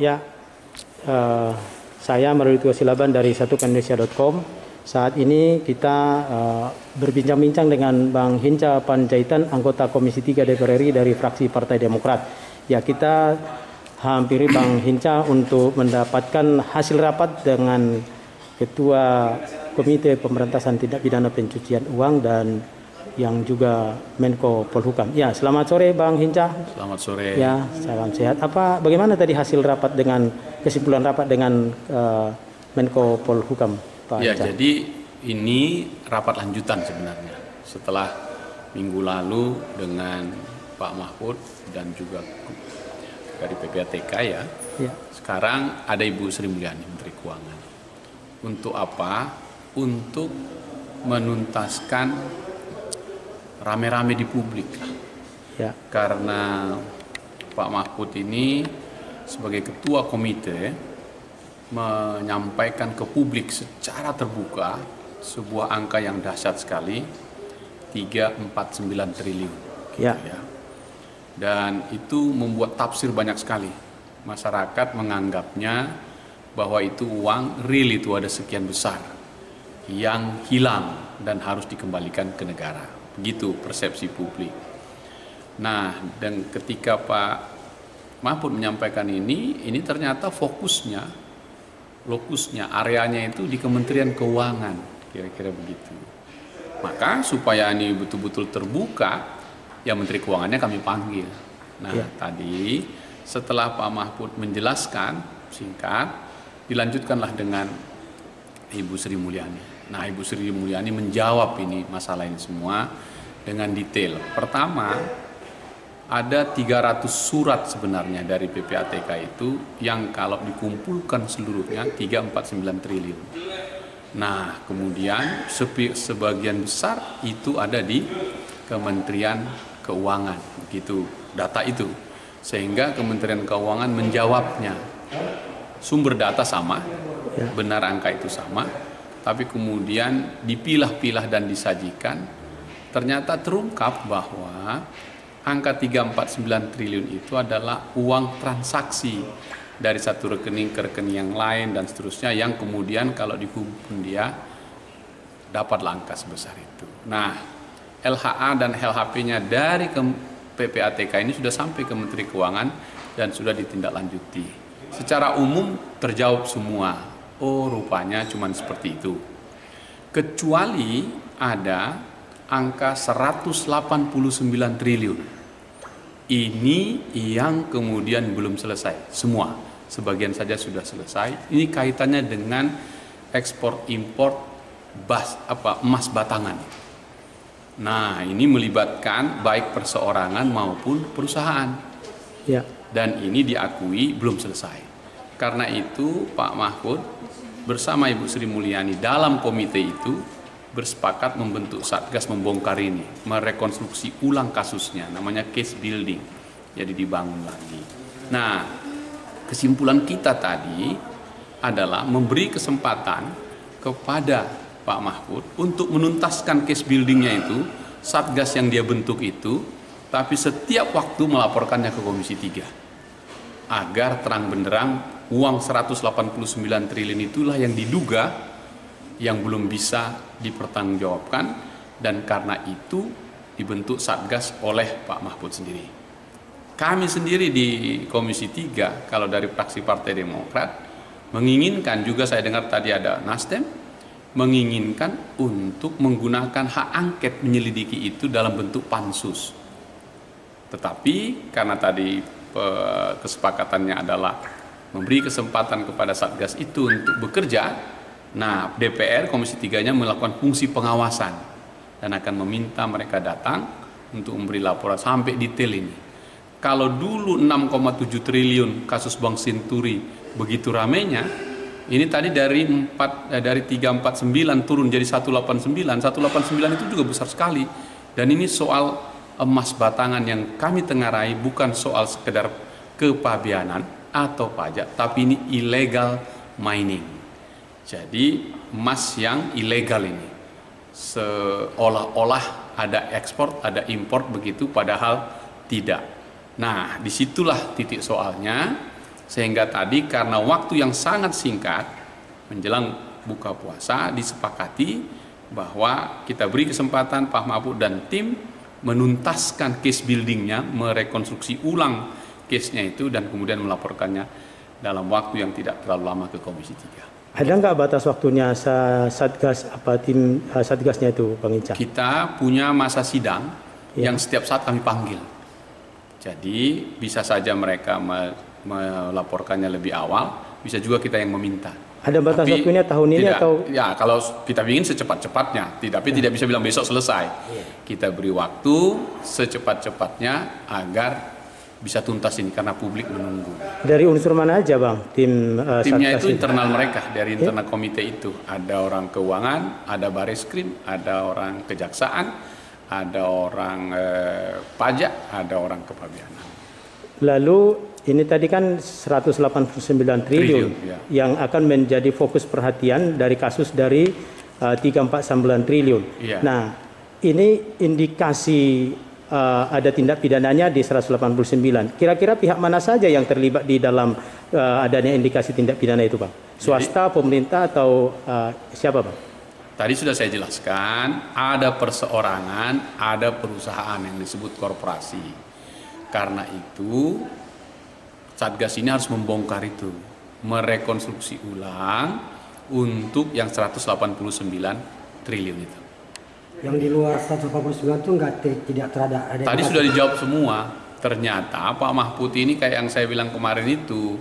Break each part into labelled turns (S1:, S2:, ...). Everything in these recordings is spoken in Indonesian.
S1: Ya, eh, saya Marudito Silaban dari satukanindonesia.com. Saat ini kita berbincang-bincang dengan Bang Hinca Panjaitan, anggota Komisi 3 DPR RI dari fraksi Partai Demokrat. Ya, kita hampiri Bang Hinca untuk mendapatkan hasil rapat dengan Ketua Komite Pemberantasan Tindak Pidana Pencucian Uang dan yang juga Menko Polhukam. Ya, selamat sore Bang Hinca.
S2: Selamat sore.
S1: Ya, salam sehat. Bagaimana tadi hasil rapat dengan kesimpulan rapat dengan Menko Polhukam, Pak
S2: Ya,
S1: Hinca?
S2: jadi ini rapat lanjutan sebenarnya. Setelah minggu lalu dengan Pak Mahfud dan juga dari PPATK ya. Sekarang ada Ibu Sri Mulyani, Menteri Keuangan. Untuk apa? Untuk menuntaskan rame-rame di publik.
S1: Ya.
S2: Karena Pak Mahfud ini sebagai ketua komite menyampaikan ke publik secara terbuka sebuah angka yang dahsyat sekali, 349 triliun.
S1: Ya.
S2: Dan itu membuat tafsir banyak sekali. Masyarakat menganggapnya bahwa itu uang real, itu ada sekian besar yang hilang dan harus dikembalikan ke negara. Begitu persepsi publik. Nah, dan ketika Pak Mahfud menyampaikan ini ternyata fokusnya, areanya itu di Kementerian Keuangan, kira-kira begitu. Maka supaya ini betul-betul terbuka, ya Menteri Keuangannya kami panggil. Nah, tadi setelah Pak Mahfud menjelaskan singkat, dilanjutkanlah dengan Ibu Sri Mulyani. Nah, Ibu Sri Mulyani menjawab ini masalah ini semua dengan detail. Pertama, ada 300 surat sebenarnya dari PPATK itu yang kalau dikumpulkan seluruhnya 349 triliun. Nah, kemudian sebagian besar itu ada di Kementerian Keuangan, begitu data itu. Sehingga Kementerian Keuangan menjawabnya. Sumber data sama, benar angka itu sama, tapi kemudian dipilah-pilah dan disajikan, ternyata terungkap bahwa angka 349 triliun itu adalah uang transaksi dari satu rekening ke rekening yang lain dan seterusnya, yang kemudian kalau dikumpulkan dia dapatlah angka sebesar itu. Nah, LHA dan LHP-nya dari PPATK ini sudah sampai ke Menteri Keuangan dan sudah ditindaklanjuti. Secara umum terjawab semua. Oh, rupanya cuma seperti itu. Kecuali ada angka 189 triliun. Ini yang kemudian belum selesai. Semua, sebagian saja sudah selesai. Ini kaitannya dengan ekspor impor emas batangan. Nah, ini melibatkan baik perseorangan maupun perusahaan.
S1: Ya.
S2: Dan ini diakui belum selesai. Karena itu Pak Mahfud bersama Ibu Sri Mulyani dalam komite itu bersepakat membentuk Satgas membongkar ini, merekonstruksi ulang kasusnya, namanya case building, jadi dibangun lagi. Nah, kesimpulan kita tadi adalah memberi kesempatan kepada Pak Mahfud untuk menuntaskan case buildingnya itu, Satgas yang dia bentuk itu, tapi setiap waktu melaporkannya ke Komisi 3. Agar terang benderang uang 189 triliun itulah yang diduga yang belum bisa dipertanggungjawabkan, dan karena itu dibentuk Satgas oleh Pak Mahfud sendiri. Kami sendiri di Komisi 3 kalau dari fraksi Partai Demokrat menginginkan, juga saya dengar tadi ada Nasdem menginginkan untuk menggunakan hak angket menyelidiki itu dalam bentuk pansus. Tetapi karena tadi kesepakatannya adalah memberi kesempatan kepada Satgas itu untuk bekerja, nah DPR Komisi 3-nya melakukan fungsi pengawasan dan akan meminta mereka datang untuk memberi laporan sampai detail ini. Kalau dulu 6,7 triliun kasus Bank Senturi begitu ramenya, ini tadi dari 349 turun jadi 189 itu juga besar sekali. Dan ini soal emas batangan yang kami tengarai bukan soal sekedar kepabeanan atau pajak, tapi ini illegal mining. Jadi emas yang ilegal ini seolah-olah ada ekspor, ada impor begitu, padahal tidak. Nah, disitulah titik soalnya. Sehingga tadi karena waktu yang sangat singkat menjelang buka puasa disepakati bahwa kita beri kesempatan Pak Mahfud dan tim menuntaskan case buildingnya, merekonstruksi ulang case-nya itu dan kemudian melaporkannya dalam waktu yang tidak terlalu lama ke Komisi 3.
S1: Ada nggak batas waktunya Satgas tim Satgasnya itu, Bang Hinca?
S2: Kita punya masa sidang yang setiap saat kami panggil. Jadi bisa saja mereka melaporkannya lebih awal, bisa juga kita yang meminta.
S1: Ada batas waktunya tahun ini
S2: tidak,
S1: atau?
S2: Ya, kalau kita ingin secepat-cepatnya, tapi tidak bisa bilang besok selesai. Kita beri waktu secepat-cepatnya agar bisa tuntas ini karena publik menunggu.
S1: Dari unsur mana aja, Bang?
S2: Timnya itu internal mereka, dari internal komite itu. Ada orang keuangan, ada Bareskrim, ada orang kejaksaan, ada orang pajak, ada orang kepabeanan. Lalu
S1: ini tadi kan 189 triliun
S2: ya,
S1: yang akan menjadi fokus perhatian dari kasus dari 349 triliun.
S2: Ya.
S1: Nah, ini indikasi ada tindak pidananya di 189. Kira-kira pihak mana saja yang terlibat di dalam adanya indikasi tindak pidana itu, Bang? Swasta, pemerintah, atau siapa, Bang?
S2: Tadi sudah saya jelaskan, ada perseorangan, ada perusahaan yang disebut korporasi. Karena itu Satgas ini harus membongkar itu, merekonstruksi ulang untuk yang 189 triliun itu.
S3: Yang di luar 189 itu tidak terada.
S2: Tadi sudah dijawab semua. Ternyata Pak Mahfud ini kayak yang saya bilang kemarin itu,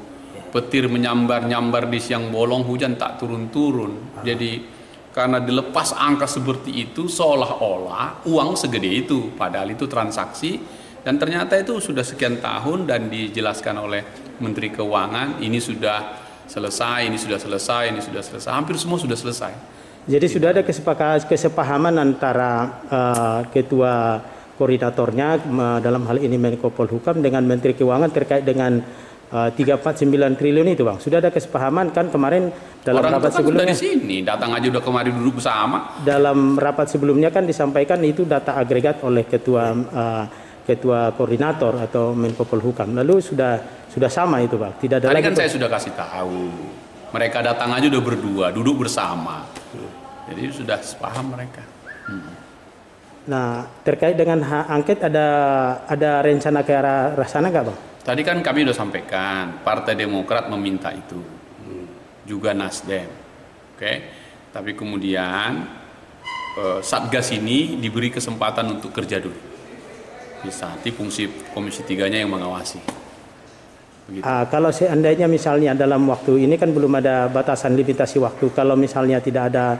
S2: petir menyambar-nyambar di siang bolong, hujan tak turun-turun. Jadi karena dilepas angka seperti itu, seolah-olah uang segede itu, padahal itu transaksi. Dan ternyata itu sudah sekian tahun dan dijelaskan oleh Menteri Keuangan, ini sudah selesai, ini sudah selesai, ini sudah selesai, hampir semua sudah selesai.
S1: Jadi sudah ada kesepahaman antara ketua koordinatornya dalam hal ini Menko Polhukam dengan Menteri Keuangan terkait dengan 349 triliun itu, Bang. Sudah ada kesepahaman kan kemarin dalam
S2: orang
S1: rapat
S2: kan
S1: sebelumnya.
S2: Sudah di sini, datang aja udah kemarin duduk bersama.
S1: Dalam rapat sebelumnya kan disampaikan itu data agregat oleh ketua koordinator atau Menko Polhukam. Lalu sudah sama itu, Pak. Tidak ada
S2: tadi
S1: lagi.
S2: Kan saya sudah kasih tahu. Mereka datang aja udah berdua, duduk bersama. Jadi sudah sepaham mereka.
S1: Nah, terkait dengan hak angket ada rencana ke arah sana nggak, Bang?
S2: Tadi kan kami sudah sampaikan, Partai Demokrat meminta itu. Juga Nasdem. Oke. Tapi kemudian Satgas ini diberi kesempatan untuk kerja dulu. Bisa nanti fungsi Komisi 3-nya yang mengawasi.
S1: Kalau seandainya misalnya dalam waktu ini kan belum ada batasan limitasi waktu. Kalau misalnya tidak ada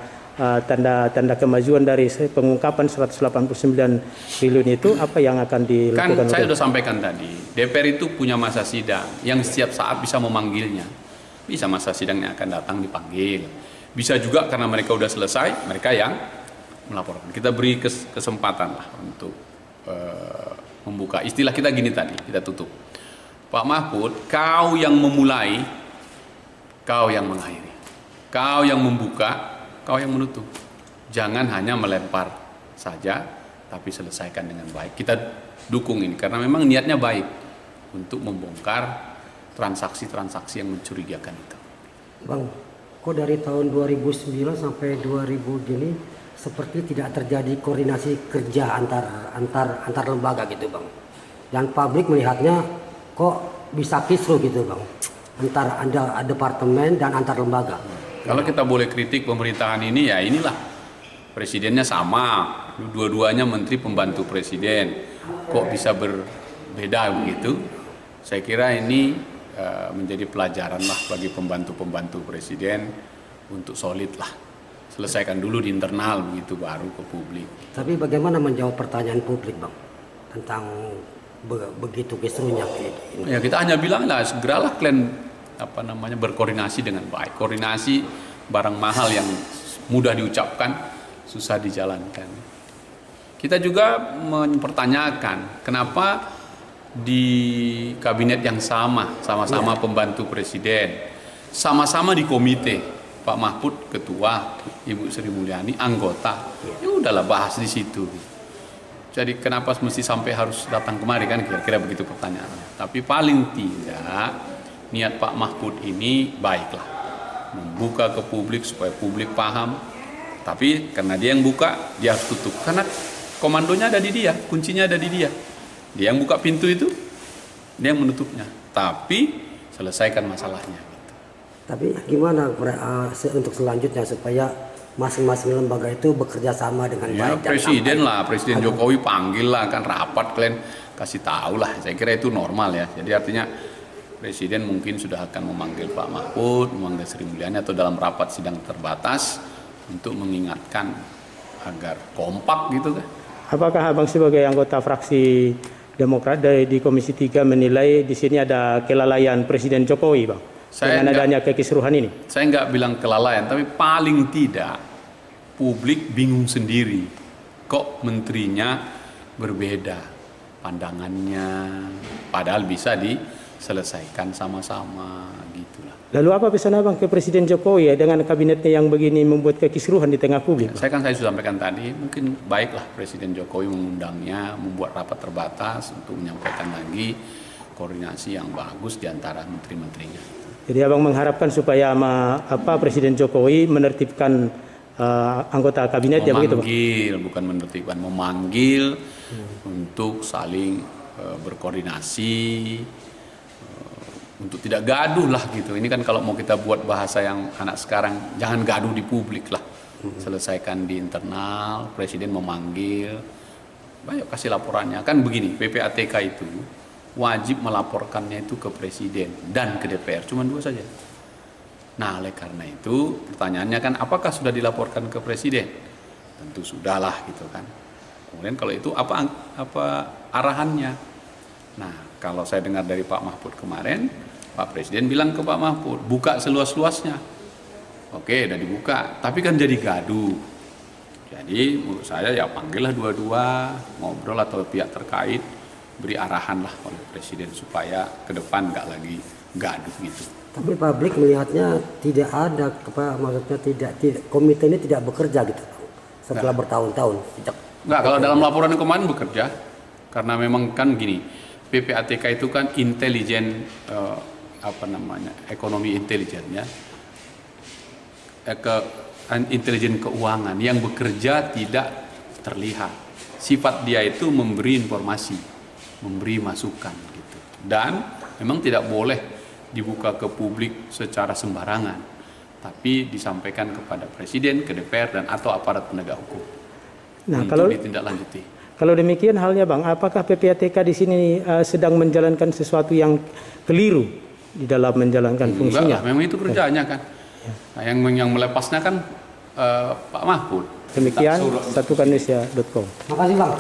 S1: tanda kemajuan dari pengungkapan 189 triliun itu, apa yang akan dilakukan?
S2: Kan saya sudah sampaikan tadi, DPR itu punya masa sidang yang setiap saat bisa memanggilnya. Bisa masa sidangnya akan datang dipanggil. Bisa juga karena mereka sudah selesai, mereka yang melaporkan. Kita beri kesempatan lah untuk membuka. Istilah kita gini tadi, kita tutup. Pak Mahfud, kau yang memulai, kau yang mengakhiri. Kau yang membuka, kau yang menutup. Jangan hanya melempar saja, tapi selesaikan dengan baik. Kita dukung ini, karena memang niatnya baik untuk membongkar transaksi-transaksi yang mencurigakan itu.
S3: Bang, kok dari tahun 2009 sampai 2000 gini, seperti tidak terjadi koordinasi kerja antar lembaga gitu, Bang. Dan publik melihatnya kok bisa kisruh gitu, Bang. Antar departemen dan antar lembaga.
S2: Kalau kita boleh kritik pemerintahan ini, ya inilah presidennya sama, dua-duanya menteri pembantu presiden. Kok bisa berbeda begitu? Saya kira ini menjadi pelajaran lah bagi pembantu-pembantu presiden untuk solid lah. Selesaikan dulu di internal, begitu baru ke publik.
S3: Tapi bagaimana menjawab pertanyaan publik, Bang, tentang begitu kisruhnya ini?
S2: Ya kita hanya bilang lah, segeralah kalian berkoordinasi dengan baik. Koordinasi barang mahal yang mudah diucapkan, susah dijalankan. Kita juga mempertanyakan kenapa di kabinet yang sama-sama pembantu presiden, sama-sama di komite. Pak Mahfud ketua, Ibu Sri Mulyani anggota. Ya udahlah bahas di situ. Jadi kenapa mesti sampai harus datang kemari kan, kira-kira begitu pertanyaannya. Tapi paling tidak niat Pak Mahfud ini baiklah, membuka ke publik supaya publik paham. Tapi karena dia yang buka, dia harus tutup. Karena komandonya ada di dia, kuncinya ada di dia. Dia yang buka pintu itu, dia yang menutupnya. Tapi selesaikan masalahnya.
S3: Tapi gimana untuk selanjutnya supaya masing-masing lembaga itu bekerja sama dengan
S2: Ya,
S3: baik?
S2: presiden lah, Presiden Jokowi panggil lah, kan rapat, kalian kasih tahu lah. Saya kira itu normal ya. Jadi artinya presiden mungkin sudah akan memanggil Pak Mahfud, memanggil Sri Mulyani atau dalam rapat sidang terbatas untuk mengingatkan agar kompak gitu kan.
S1: Apakah Abang sebagai anggota fraksi Demokrat di Komisi 3 menilai di sini ada kelalaian Presiden Jokowi, Bang? Dengan adanya kekisruhan ini? Saya
S2: nggak bilang kelalaian, tapi paling tidak publik bingung sendiri. Kok menterinya berbeda pandangannya, padahal bisa diselesaikan sama-sama gitulah.
S1: Lalu apa pesan Abang ke Presiden Jokowi ya dengan kabinetnya yang begini membuat kekisruhan di tengah publik?
S2: Saya sudah sampaikan tadi, mungkin baiklah Presiden Jokowi mengundangnya, membuat rapat terbatas untuk menyampaikan lagi koordinasi yang bagus di antara menteri-menterinya.
S1: Jadi Abang mengharapkan supaya Presiden Jokowi menertibkan anggota kabinet ya begitu, Bang?
S2: Memanggil, bukan menertibkan, memanggil untuk saling berkoordinasi, untuk tidak gaduh lah gitu. Ini kan kalau mau kita buat bahasa yang anak sekarang, jangan gaduh di publik lah. Selesaikan di internal, presiden memanggil, ayo kasih laporannya. Kan begini, PPATK itu wajib melaporkannya itu ke presiden dan ke DPR, cuma 2 saja. Nah, oleh karena itu pertanyaannya kan apakah sudah dilaporkan ke presiden? Tentu sudahlah gitu kan. Kemudian kalau itu apa arahannya? Nah, kalau saya dengar dari Pak Mahfud kemarin, Pak Presiden bilang ke Pak Mahfud, buka seluas-luasnya. Oke, udah dibuka, tapi kan jadi gaduh. Jadi menurut saya ya panggillah dua-dua, ngobrol atau pihak terkait, beri arahan lah oleh presiden supaya ke depan nggak lagi gaduh gitu.
S3: Tapi publik melihatnya tidak ada, maksudnya tidak komite ini tidak bekerja gitu setelah bertahun-tahun.
S2: Nggak, kalau dalam laporan kemarin bekerja, karena memang kan gini, PPATK itu kan intelijen ekonomi intelijen ya, intelijen keuangan yang bekerja tidak terlihat. Sifat dia itu memberi informasi, memberi masukan gitu. Dan memang tidak boleh dibuka ke publik secara sembarangan, tapi disampaikan kepada presiden, ke DPR dan atau aparat penegak hukum.
S1: Nah,
S2: untuk ditindaklanjuti.
S1: Kalau demikian halnya, Bang, apakah PPATK di sini sedang menjalankan sesuatu yang keliru di dalam menjalankan fungsinya?
S2: Enggak, memang itu kerjanya kan. Nah, yang melepasnya kan Pak Mahfud.
S1: Demikian satukannesia.com.
S3: Makasih, Bang.